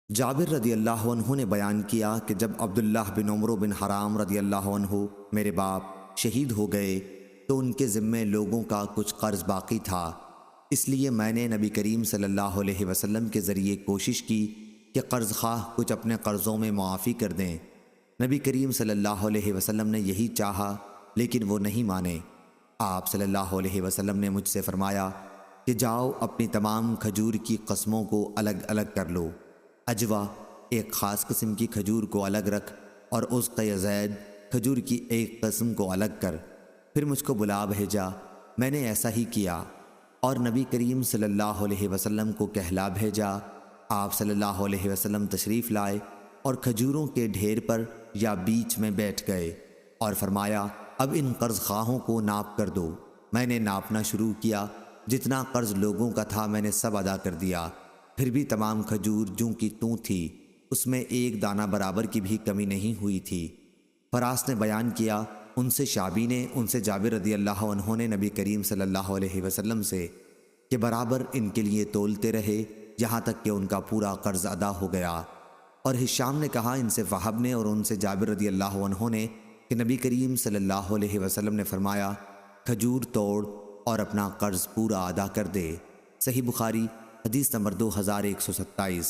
جابر رضی اللہ عنہ نے بیان کیا کہ جب عبداللہ بن عمرو بن حرام رضی اللہ عنہ میرے باپ شہید ہو گئے تو ان کے ذمے لوگوں کا کچھ قرض باقی تھا، اس لیے میں نے نبی کریم صلی اللہ علیہ وسلم کے ذریعے کوشش کی کہ قرض خواہ کچھ اپنے قرضوں میں معافی کر دیں۔ نبی کریم صلی اللہ علیہ وسلم نے یہی چاہا لیکن وہ نہیں مانے۔ آپ صلی اللہ علیہ وسلم نے مجھ سے فرمایا کہ جاؤ اپنی تمام کھجور کی قسموں کو الگ الگ کر لو، اجوا ایک خاص قسم کی کھجور کو الگ رکھ اور اس زید کھجور کی ایک قسم کو الگ کر۔ پھر مجھ کو بلا بھیجا، میں نے ایسا ہی کیا اور نبی کریم صلی اللہ علیہ وسلم کو کہلا بھیجا۔ آپ صلی اللہ علیہ وسلم تشریف لائے اور کھجوروں کے ڈھیر پر یا بیچ میں بیٹھ گئے اور فرمایا اب ان قرض خواہوں کو ناپ کر دو۔ میں نے ناپنا شروع کیا، جتنا قرض لوگوں کا تھا میں نے سب ادا کر دیا، پھر بھی تمام کھجور جوں کی توں تھی، اس میں ایک دانہ برابر کی بھی کمی نہیں ہوئی تھی۔ فراس نے بیان کیا، ان سے شعبی نے، ان سے جابر رضی اللہ عنہ نے نبی کریم صلی اللہ علیہ وسلم سے کہ برابر ان کے لیے تولتے رہے یہاں تک کہ ان کا پورا قرض ادا ہو گیا۔ اور ہشام نے کہا ان سے وہب نے اور ان سے جابر رضی اللہ عنہ نے کہ نبی کریم صلی اللہ علیہ وسلم نے فرمایا کھجور توڑ اور اپنا قرض پورا ادا کر دے۔ صحیح بخاری حدیث نمبر 2127۔